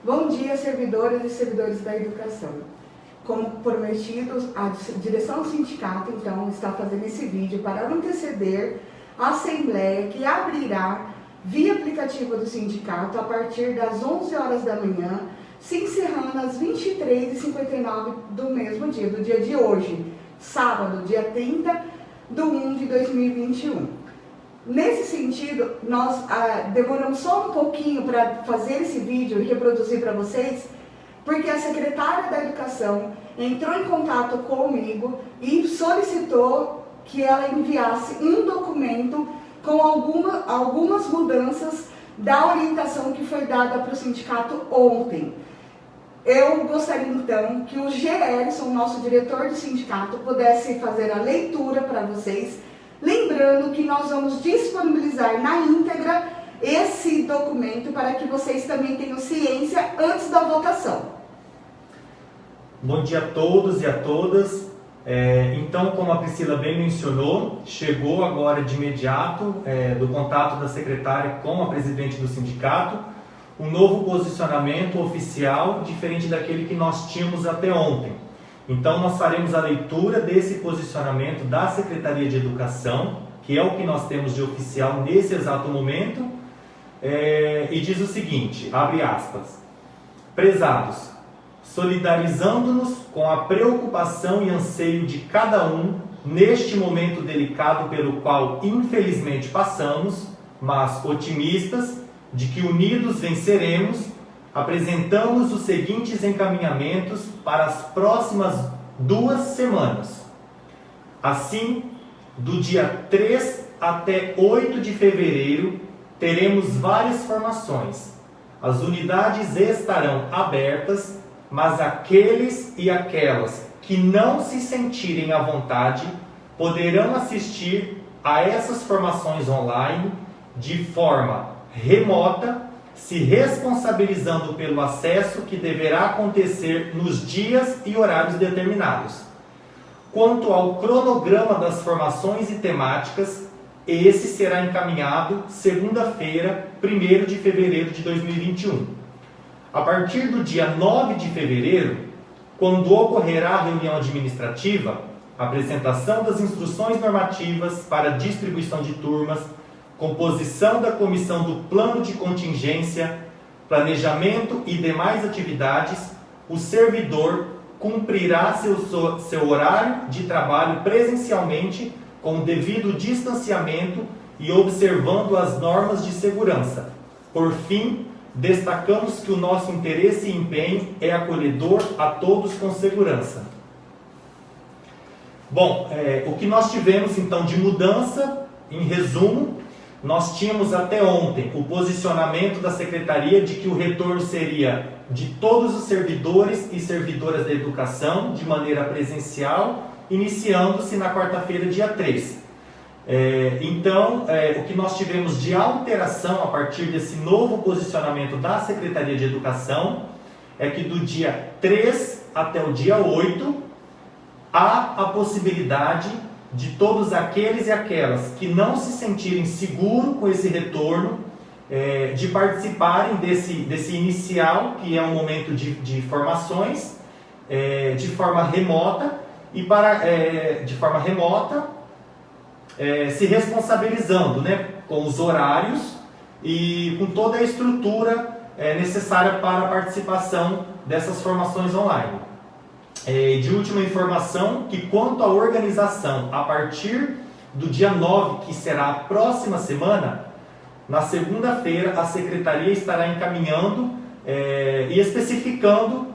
Bom dia, servidoras e servidores da educação. Como prometido, a direção do sindicato, então, está fazendo esse vídeo para anteceder a assembleia que abrirá via aplicativo do sindicato a partir das 11 horas da manhã, se encerrando às 23h59 do mesmo dia, do dia de hoje, sábado, dia 30/1/2021. Nesse sentido, nós demoramos só um pouquinho para fazer esse vídeo e reproduzir para vocês, porque a secretária da Educação entrou em contato comigo e solicitou que ela enviasse um documento com algumas mudanças da orientação que foi dada para o sindicato ontem. Eu gostaria então que o Gerson, nosso diretor do sindicato, pudesse fazer a leitura para vocês, lembrando que nós vamos disponibilizar na íntegra esse documento para que vocês também tenham ciência antes da votação. Bom dia a todos e a todas. Então, como a Priscila bem mencionou, chegou agora de imediato do contato da secretária com a presidente do sindicato um novo posicionamento oficial, diferente daquele que nós tínhamos até ontem. Então, nós faremos a leitura desse posicionamento da Secretaria de Educação, que é o que nós temos de oficial nesse exato momento, e diz o seguinte, abre aspas, prezados, solidarizando-nos com a preocupação e anseio de cada um neste momento delicado pelo qual infelizmente passamos, mas otimistas de que unidos venceremos, apresentamos os seguintes encaminhamentos para as próximas 2 semanas. Assim, do dia 3 até 8 de fevereiro, teremos várias formações. As unidades estarão abertas, mas aqueles e aquelas que não se sentirem à vontade poderão assistir a essas formações online de forma remota, se responsabilizando pelo acesso que deverá acontecer nos dias e horários determinados. Quanto ao cronograma das formações e temáticas, esse será encaminhado segunda-feira, 1º de fevereiro de 2021. A partir do dia 9 de fevereiro, quando ocorrerá a reunião administrativa, apresentação das instruções normativas para distribuição de turmas, composição da comissão do plano de contingência, planejamento e demais atividades, o servidor cumprirá seu horário de trabalho presencialmente com o devido distanciamento e observando as normas de segurança. Por fim, destacamos que o nosso interesse e empenho é acolhedor a todos com segurança. Bom, o que nós tivemos então de mudança, em resumo, nós tínhamos até ontem o posicionamento da Secretaria de que o retorno seria de todos os servidores e servidoras da educação de maneira presencial, iniciando-se na quarta-feira, dia 3. Então, o que nós tivemos de alteração a partir desse novo posicionamento da Secretaria de Educação é que do dia 3 até o dia 8 há a possibilidade de todos aqueles e aquelas que não se sentirem seguros com esse retorno, de participarem desse inicial, que é um momento de formações, de forma remota, e de forma remota, se responsabilizando, né, com os horários e com toda a estrutura necessária para a participação dessas formações online. De última informação, que quanto à organização, a partir do dia 9, que será a próxima semana, na segunda-feira a Secretaria estará encaminhando e especificando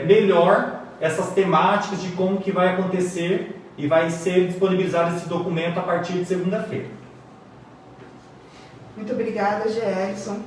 melhor essas temáticas de como que vai acontecer e vai ser disponibilizado esse documento a partir de segunda-feira. Muito obrigada, Gerson.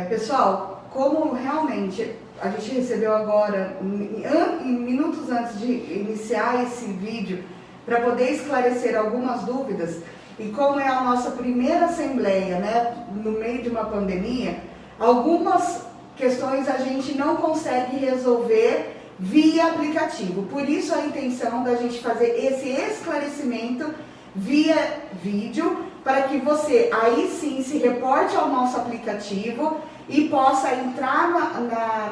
Pessoal, como realmente a gente recebeu agora, minutos antes de iniciar esse vídeo, para poder esclarecer algumas dúvidas, e como é a nossa primeira assembleia, né, no meio de uma pandemia, algumas questões a gente não consegue resolver via aplicativo. Por isso a intenção da gente fazer esse esclarecimento via vídeo, para que você aí sim se reporte ao nosso aplicativo e possa entrar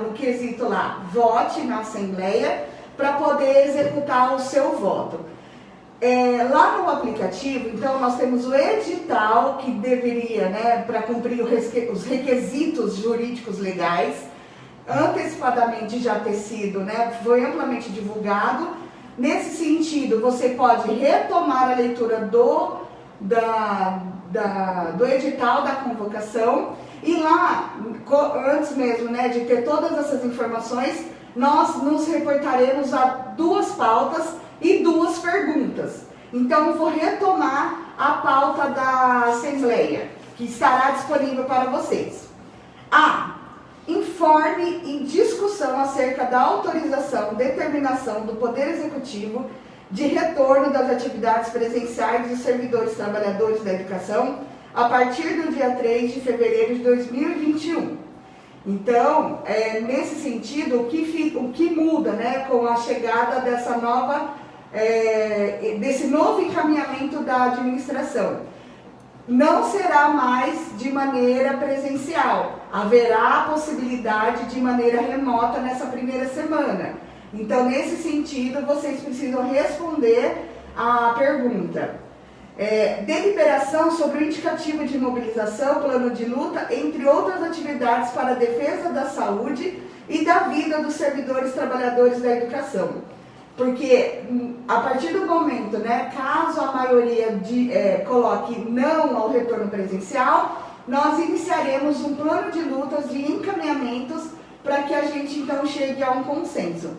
no quesito lá, vote na Assembleia, para poder executar o seu voto. Lá no aplicativo, então, nós temos o edital que deveria, né, para cumprir os requisitos jurídicos legais, antecipadamente já ter sido, né, foi amplamente divulgado. Nesse sentido, você pode retomar a leitura do edital da convocação e lá, antes mesmo, né, de ter todas essas informações, nós nos reportaremos a 2 pautas e 2 perguntas. Então, eu vou retomar a pauta da Assembleia, que estará disponível para vocês. Informe e discussão acerca da autorização, determinação do Poder Executivo de retorno das atividades presenciais dos servidores trabalhadores da educação a partir do dia 3 de fevereiro de 2021. Então, nesse sentido, o que muda, né, com a chegada desse novo encaminhamento da administração? Não será mais de maneira presencial, haverá a possibilidade de maneira remota nessa primeira semana. Então, nesse sentido, vocês precisam responder a pergunta. Deliberação sobre o indicativo de mobilização, plano de luta, entre outras atividades para a defesa da saúde e da vida dos servidores trabalhadores da educação. Porque a partir do momento, né, caso a maioria coloque não ao retorno presencial, nós iniciaremos um plano de lutas, de encaminhamentos, para que a gente então chegue a um consenso.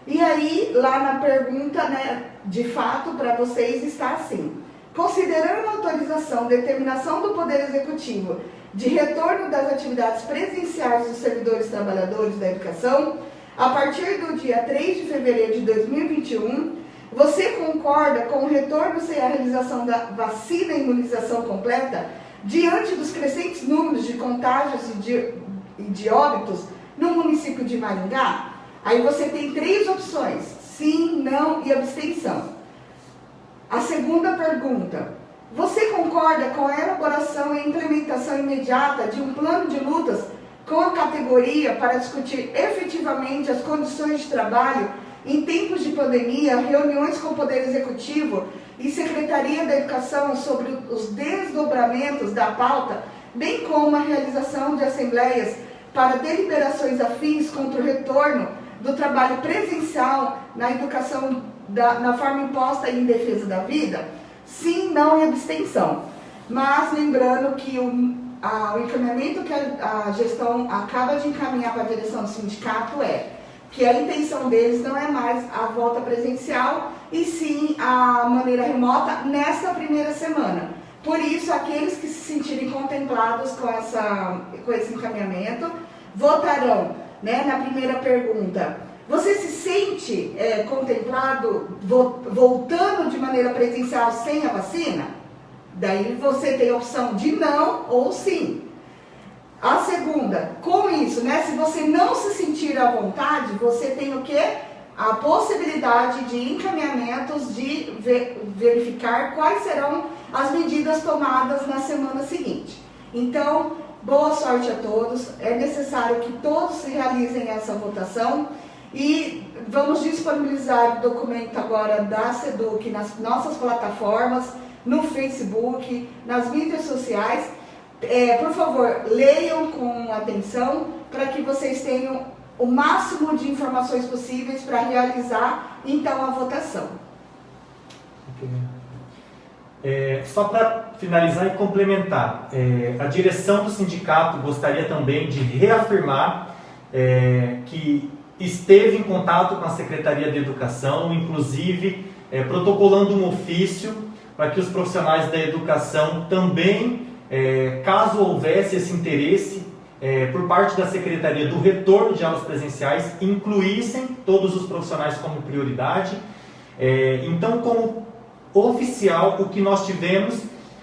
E aí, lá na pergunta, né, de fato, para vocês está assim: considerando a autorização, determinação do Poder Executivo de retorno das atividades presenciais dos servidores trabalhadores da educação, a partir do dia 3 de fevereiro de 2021, você concorda com o retorno sem a realização da vacina e imunização completa, diante dos crescentes números de contágios e de óbitos no município de Maringá? Aí você tem 3 opções: sim, não e abstenção. A segunda pergunta: você concorda com a elaboração e implementação imediata de um plano de lutas com a categoria para discutir efetivamente as condições de trabalho em tempos de pandemia, reuniões com o Poder Executivo e Secretaria da Educação sobre os desdobramentos da pauta, bem como a realização de assembleias para deliberações afins contra o retorno do trabalho presencial na educação na forma imposta em defesa da vida? Sim, não e abstenção. Mas lembrando que o encaminhamento que a gestão acaba de encaminhar para a direção do sindicato que a intenção deles não é mais a volta presencial, e sim a maneira remota nesta primeira semana. Por isso, aqueles que se sentirem contemplados com esse encaminhamento votarão, né, na primeira pergunta: você se sente contemplado voltando de maneira presencial sem a vacina? Daí você tem a opção de não ou sim. A segunda: com isso, né, se você não se sentir à vontade, você tem o quê? A possibilidade de encaminhamentos, de verificar quais serão as medidas tomadas na semana seguinte. Então, boa sorte a todos. É necessário que todos realizem essa votação e vamos disponibilizar o documento agora da SEDUC nas nossas plataformas, no Facebook, nas mídias sociais. Por favor, leiam com atenção para que vocês tenham o máximo de informações possíveis para realizar então a votação. Só para finalizar e complementar, a direção do sindicato gostaria também de reafirmar que esteve em contato com a Secretaria de Educação, inclusive protocolando um ofício para que os profissionais da educação também, caso houvesse esse interesse por parte da Secretaria do retorno de aulas presenciais, incluíssem todos os profissionais como prioridade. Então, como oficial, o que nós tivemos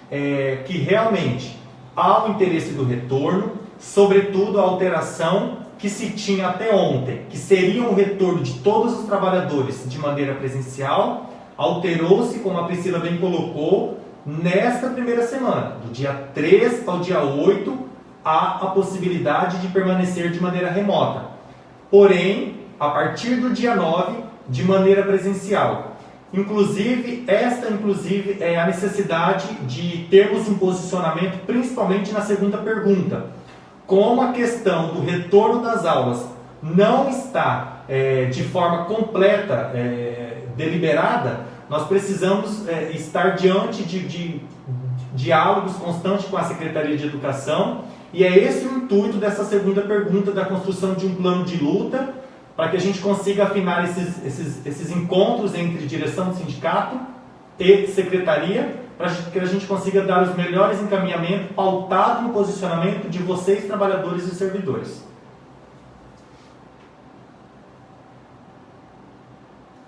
é que realmente há o interesse do retorno, sobretudo a alteração que se tinha até ontem, que seria o retorno de todos os trabalhadores de maneira presencial, alterou-se, como a Priscila bem colocou, nesta primeira semana, do dia 3 ao dia 8, há a possibilidade de permanecer de maneira remota. Porém, a partir do dia 9, de maneira presencial. Esta é a necessidade de termos um posicionamento, principalmente na segunda pergunta. Como a questão do retorno das aulas não está de forma completa deliberada, nós precisamos estar diante de diálogos constantes com a Secretaria de Educação, e é esse o intuito dessa segunda pergunta, da construção de um plano de luta, para que a gente consiga afinar esses encontros entre direção do sindicato e secretaria, para que a gente consiga dar os melhores encaminhamentos pautados no posicionamento de vocês, trabalhadores e servidores.